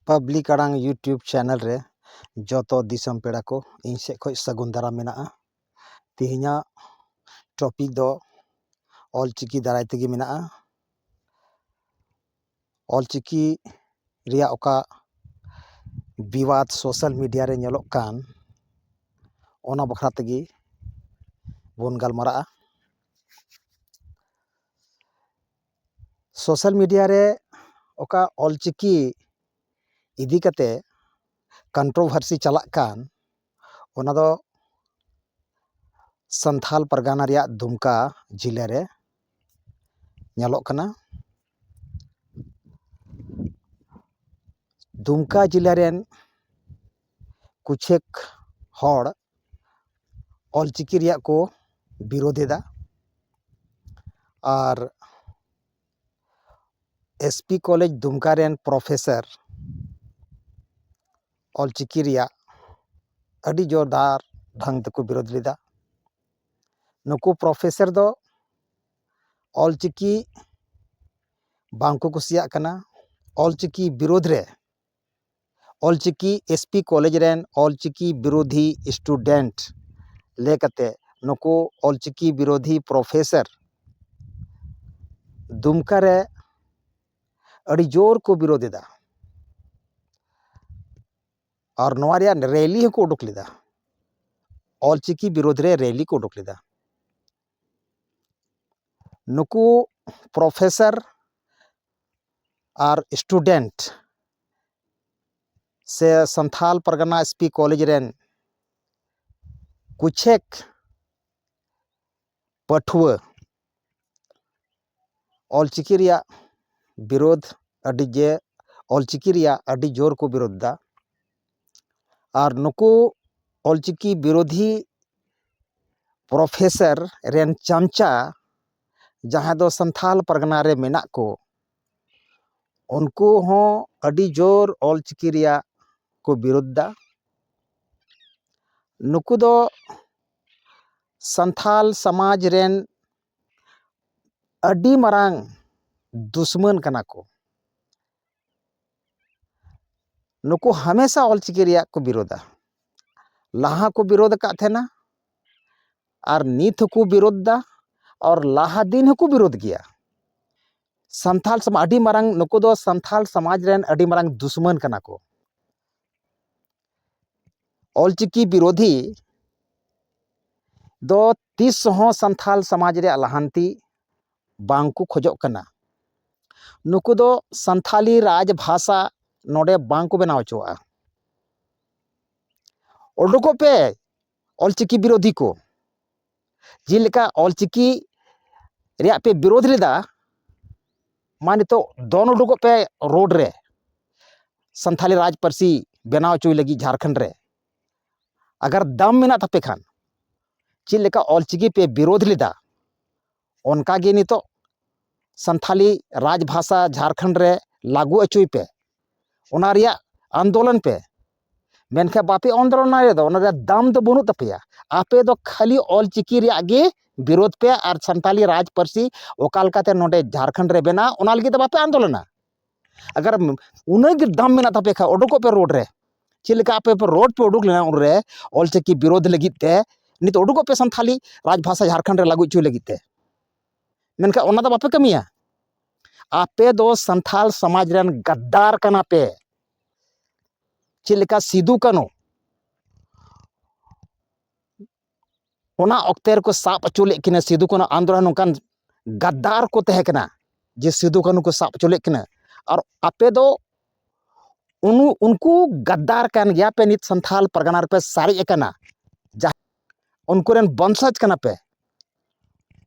Public आड़ांग YouTube channel रे जोतो दिसम पेड़ा को इन says खो सगुन दाराम मेनाआ। तिहिना टॉपिक दो ऑलचिकी दाराय तेगे मेनाआ। ऑलचिकी रिया ओका विवाद सोशल मीडिया रे नेलोग कान ओना बखरा तेगे बोन गालमाराआ। सोशल मीडिया रे ओका ऑलचिकी इदी कते कंट्रोवर्सी चलाक कान ओना दो संथाल परगाना रिया दुमका जिले रे नेलोग कना। दुमका जिले रेन कुछेक हड़ ऑलचिकी रिया को विरोधेदा और एसपी कॉलेज दुमका रेन प्रोफेसर ऑलचिकी रिया अड़ी जोरदार ढंग तको विरोध लेदा। नुकु प्रोफेसर दो ऑलचिकी बांको कुसिया कना। ऑलचिकी विरोध रे ऑलचिकी एसपी कॉलेज रेन ऑलचिकी विरोधी स्टूडेंट लेकते नुकु ऑलचिकी विरोधी प्रोफेसर दुमका रे अड़ी जोर को विरोधेदा और नवा रिया रैली को उडुक लेदा। ऑलचिकी विरोध रे रैली को उडुक लेदा। नुकु प्रोफेसर और स्टूडेंट से Santhal Pargana SP college rain कुछेक पठुआ ऑलचिकी रिया विरोध अड़ी जे ऑलचिकी रिया अड़ी जोर को विरोध दा और नुकु ऑलचिकी विरोधी प्रोफेसर रेन चमचा जहाँ दो संथाल परगना रे मेना को उनको हों अड़ी जोर ऑलचिकी रिया को विरोध दा। नुकु दो संथाल समाज रेन अड़ी मरांग दुश्मन कना को। नुकु हमेशा ऑलचिकी रिया को विरोधा लाहा को विरोध का थे ना और नीत को विरोध दा और लाहा दिन को विरोध किया। संथाल समाज अड़ी मरांग नुकु दो संथाल समाज रेन अड़ी मरांग दुश्मन कना को। ऑलचिकी विरोधी दो तीस हों संथाल समाज रे लाहांती बांको खोजोग कना। नुकु दो संथाली राज भाषा नोडे बांको बनाव चोआ। उडुको पे ऑलचिकी विरोधी को जिलेका ऑलचिकी रिया पे विरोध लेदा माने तो दोनों उडुको पे रोड रे संथाली राज परसी बनाव चोई लगी झारखंड रे अगर दम मेना तपे खान चिलेका ऑलचिकी पे विरोध लेदा उनका गे नितो संथाली राजभाषा झारखंड रे लागू अचुई पे ओना रिया आंदोलन पे मेनखा बापे आंदोलन रे दो ओना रे दाम तो बनु तपेया आपे दो खाली ऑलचिकी रिया गे विरोध पे और संथाली राज परसी ओकालकाते नोडे झारखंड रे बेना ओना लगी तो बापे आंदोलना अगर उन्हें गे दाम मेना तपे खा उडुको पे रोड रे चिलेका आपे पे रोड पे उडुक लेना उन रे ऑलचिकी विरोध लगित ते नित उडुको पे संथाली राजभाषा झारखंड रे लागू चुई लगित ते मेनखा ओना दो बापे कमिया। आपे दो संथाल समाज रेन गद्दार कना पे चिलेका सिदू कानू ओना ऑक्तेर को साप अचुले किना सिदू कानू आंदोलन नोकान गद्दार को तहे कना जे सिदू कानू को साप अचुले किना और आपे दो उनको गद्दार कान गया पे नित संथाल परगना पे सारी कना जहाँ उनको रेन वंशज कना पे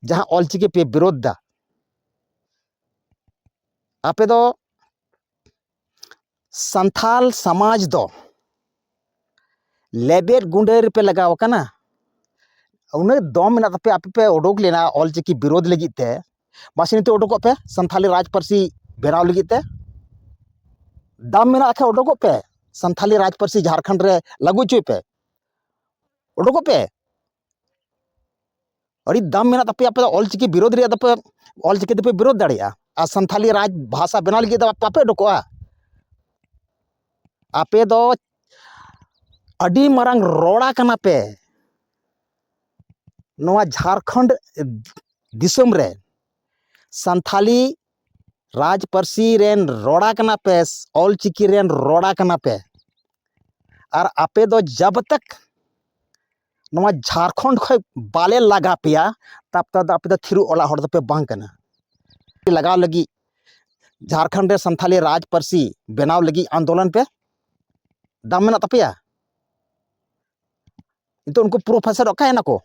जहाँ ऑलचिकी पे विरोध दा आपे दो संथाल समाज दो लेबेट गुंडेर पे लगाव कना उन्हें दम मेना तपे आपे पे उडुक लेना ऑलचिकी विरोध लगी ते मासिन ते उडुको पे संथाली राज परसी बनाव लगी ते दम मेना आखे उडुको पे संथाली राज परसी झारखंड रे लागू चुई पे उडुको पे अड़ी दम मेना तपे आपे ऑलचिकी विरोध रे तपे ऑलचिकी तपे विरोध दाड़िया आ संथाली राज भाषा बनाव लगी तो पापे उडुकोआ आपे दो अडी मारंग रोड़ा कना पे नोआ झारखंड दिसम रे संथाली राज पार्सी रेन रोड़ा कना पे ऑल चिकी रेन रोड़ा कना पे और आपे दो जब तक नोआ झारखंड खय बाले लगा पेया तब तक आपे दो थिरु ओला हड़ पे बांग कना लगा लगी झारखंड रे संथाली राज पार्सी बनाव लगी आंदोलन पे दम मेना तपेया तो उनको प्रोफेसर अकायना को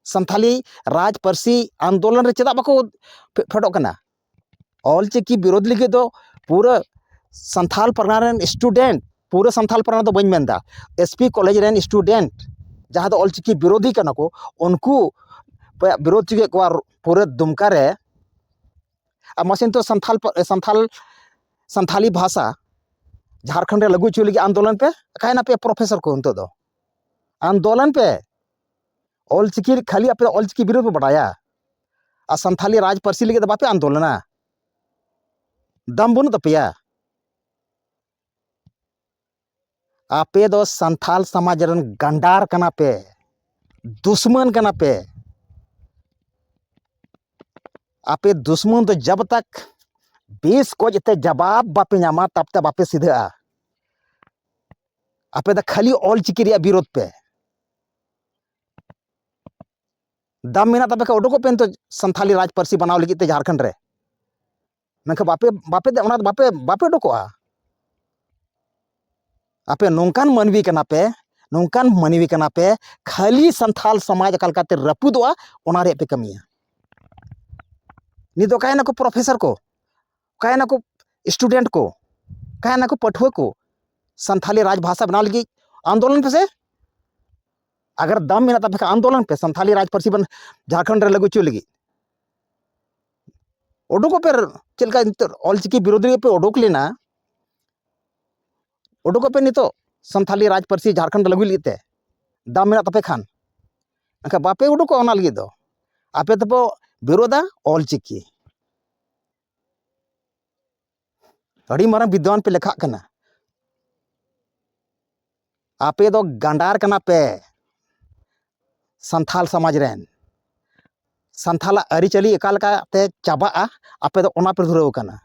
संथाली राज पार्सी आंदोलन रे चेदा बाको फेडो कना ऑल चिकी विरोध लगे दो पूरा संथाल परगना रेन स्टूडेंट पूरा संथाल परगना दो बन मेनदा एसपी कॉलेज रेन स्टूडेंट जहाँ दो ऑल चिकी विरोधी कना को उनको विरोध चिके को पूरे दुमका रे मशीन तो संथाली भाषा झारखंड रे लगू चुली आंदोलन पे कहना पे प्रोफेसर को उनको दो आंदोलन पे ऑल चिकी खाली आप ऑल चिकी विरोध पे बढ़ाया और संथाली राज पार्सी लगे बापे आंदोलना दम बनु तपेया आपे दो संथाल समाज रन गंडार कना पे दुश्मन कना पे आपे दुश्मन तो जब तक 20 को जते जवाब बापे नामा तब तक बापे सीधा आपे दा खाली ऑल चिकी रिया विरोध पे दम मेना तबे का उडको पेन तो संथाली राज पार्सी बनाव लगी ते झारखंड रे मैं बापे बापे दे ओना बापे बापे उडकोआ आपे नोंकान मनवी कना पे खाली संथाल समाज कलकाते रपुदोआ ओना रे पे कमिया नी दो कहना को प्रोफेसर को कहना को स्टूडेंट को कहना को पठुआ को संथाली राजभाषा बनाव लगी आंदोलन पे से अगर दम मेना तब आंदोलन पे संथाली राज पार्सी बन झारखंड रे लगू चु लगी उडुको पे चलका ऑल चिकी विरोधी पे उडुक लेना उडुको पे नितो संथाली राज पार्सी झारखंड लगू लेते दम मेना तपे खान अंका बापे उडुको ओना लगी दो आपे तपो विरोधा ऑल चिकी अड़ी मारा विद्वान पे लेखा कना आपे दो गंडार कना पे संथाल समाज रेन संथाला अरिचली एकालकाते चाबा आपे दो ओना पे धुरव कना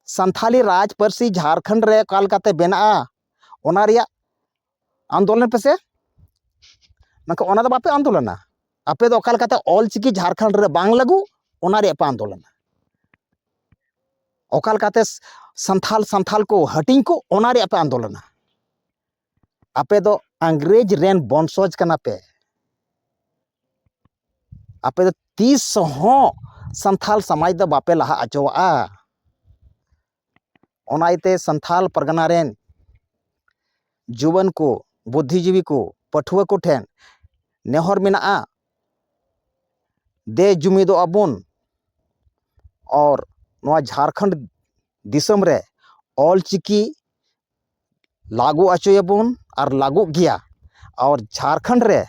संथाली राज पार्सी झारखंड रे एकालकाते बेना ओना रिया आंदोलन पे से नका ओना दो बापे आंदोलना आपे दो एकालकाते ऑल चिकी झारखंड रे बांग लगू ओना रे पे आंदोलन ओकालकाते संथाल को हटिंग को ओना रे पे आंदोलन आपे दो अंग्रेज रेन बंशज कना पे आपे दो 30 हो संथाल समाज दो बापे लहा अचोआ ओनाइते संथाल परगना रेन जुवन को बुद्धिजीवी को पठुआ को ठेन नेहर मेना दे जुमिदो अबुन और नोआ झारखंड दिसम रे ऑल चिकी लागू अचोयबुन और लागू गया और झारखंड रे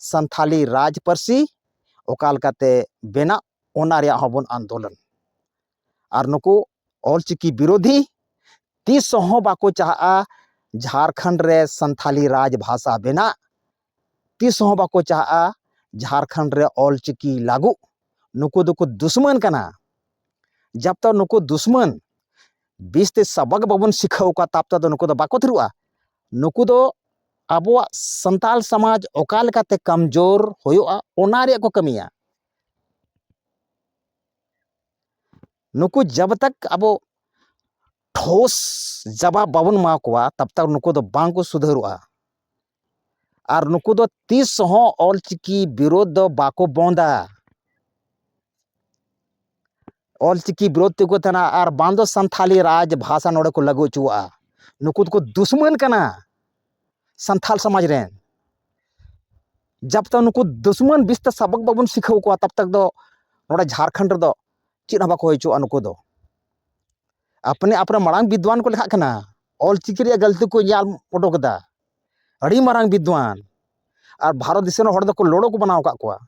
संथाली राज पार्सी ओकालकाते बेना ओना रे हबुन आंदोलन और नुको ऑल चिकी विरोधी 30 हो बाको चाहा झारखंड रे संथाली राज भाषा बेना 30 हो बाको चाहा झारखंड रे ऑल चिकी लागू नुको दुको दुश्मन कना जब तक नुको दुश्मन 20 ते सबक बाबन सिखाव का तब तक नुको दो बाको थिरुआ नुको दो अबो संताल समाज ओकालकाते कमजोर होयोआ ओना रे को कमिया नुको जब तक अबो ठोस जवाब बाबन मा कोआ तब तक नुको दो बांग को सुधरुआ और नुको दो 30 हो ऑल चिकी विरोध दो बाको बोंदा ऑल चिकी विरोध को तना और बांदो संथाली राज भाषा नोड़े को लगो चुआ नुको को दुश्मन कना संथाल समाज रेन जब तक नुको दुश्मन बिस्त सबक बाबन सिखाव को तब तक दो नोड़ा झारखंड दो चिन्ह बाको होचुआ नुको दो अपने अपने मरांग विद्वान को लेखा कना ऑल चिकी रे गलती को याल उडोकदा अड़ी मरांग विद्वान और भारत दिसम हड़ दो को लोड़ो को बनाव का कोआ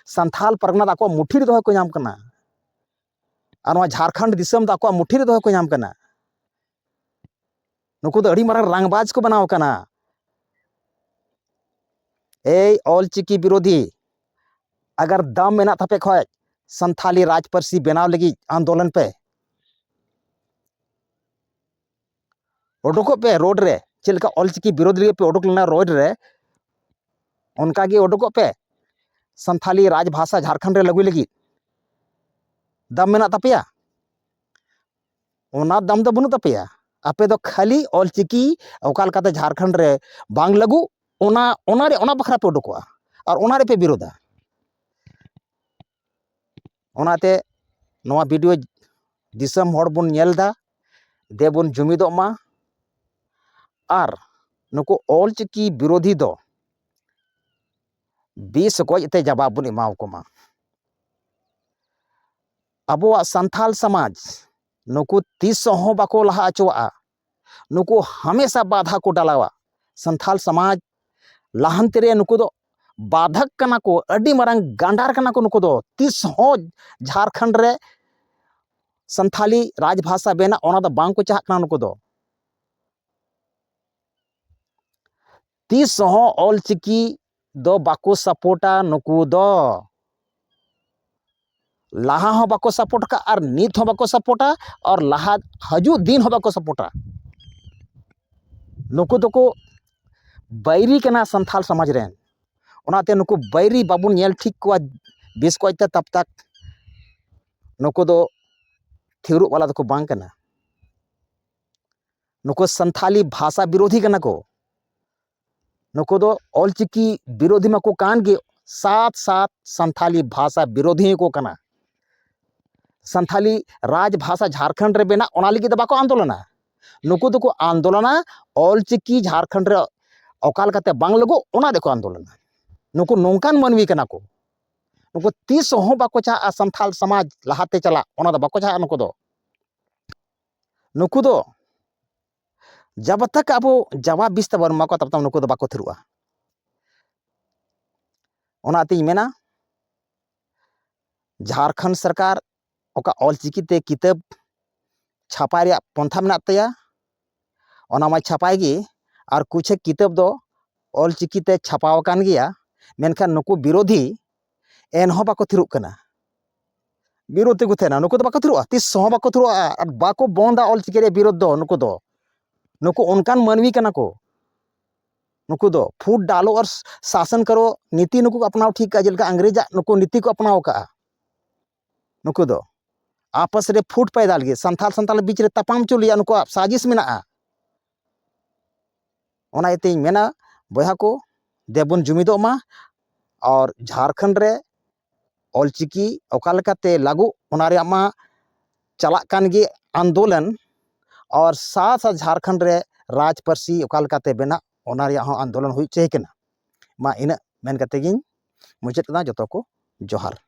संथाल परगना दाको मुठी रे दो को नाम कना और झारखंड दिसम दाको मुठी रे दो को नाम कना नुकु दो अड़ी मारंग रांगबाज को बनाव कना ए ऑलचिकी विरोधी अगर दम मेना थापे खय संथाली राज पार्सी बनाव लगी आंदोलन पे उडुको पे रोड रे चेलका ऑलचिकी विरोध लगे पे उडुक लेना रोड रे उनका गे उडुको पे संथाली राजभाषा झारखंड रे लगू लगी दम मेना तपेया ओना दम दो बनु तपेया आपे दो खाली ऑलचिकी ओकाल काते झारखंड रे बांग लगू ओना बखरा पे उडुकोआ और ओना रे पे विरोधा ओनाते नोआ वीडियो दिसम हड़ बन नेलदा देबन जुमिदोग मा और नुको ऑलचिकी विरोधी दो 20 गजते जवाब बन एमाव कोमा अबोआ संथाल समाज नुको 30 हो बाको लहा अचोआ नुको हमेशा बाधा को डालावा संथाल समाज लाहनते रे नुको दो बाधक कना को अडी मारंग गांडार कना को नुको दो 30 हो झारखंड रे संथाली राजभाषा बेना ओना दो बांग को चाह कना नुको दो 30 हो ऑलचिकी दो बाको सपोर्टा नुको दो लाहा हो बाको सपोर्ट का और नीत हो बाको सपोर्टा और लाहा हजू दिन हो बाको सपोर्टा नुको दो को बैरी कना संथाल समाज रेन ओनाते नुको बैरी बाबुन नेल ठीक को 20 को तब तक नुको दो थिरुक वाला दो बांग कना नुको संथाली भाषा विरोधी कना को नुको दो ऑलचिकी विरोधी में को कान गे साथ संथाली भाषा विरोधी को कना संथाली राजभाषा झारखंड रे बेना ओना लगी बाको आंदोलना नुको दो को आंदोलना ऑलचिकी झारखंड रे अकाल काते बांग लगो ओना देखो आंदोलना नुको नोंकान मनवी कना को नुको 30 हो बाको चाह संथाल समाज लहाते चला ओना दो बाको चाह नुको दो जब तक अब जवाब बिस्त बरमा को तब तक नुको दो बाको थिरुआ ओनाते मेना झारखंड सरकार ओका ऑलचिकी ते किताब छापाय रे पंथा मेना तया ओना मा छापाय गे और कुछ किताब दो ऑलचिकी ते छापाव कान गया मेनखान नुको विरोधी एनहो बाको थिरुक कना विरोध को थे नुको दो बाको थिरुआ 30 हो बाको थिरुआ और बाको बंदा ऑलचिकी रे विरोध दो नुको उनकान मनवी कना को नुको दो फूट डालो और शासन करो नीति नुको अपनाओ ठीक का जेलका अंग्रेजा नुको नीति को अपनाओ का नुको दो आपस रे फूट पैदा लगे संथाल बीच रे तपाम चलिया नुको साजिश मेना ओना इते मेना बया को देबन जुमिदो मा और झारखंड रे ऑलचिकी ओकाल काते लागू ओना रे मा चला कान गे आंदोलन और साथ झारखंड रे राज पार्सी ओकाल काते बेना ओना रे आंदोलन हुई चे कना मा इन मेन काते गिन मुचाद कदा जतो को जोहार।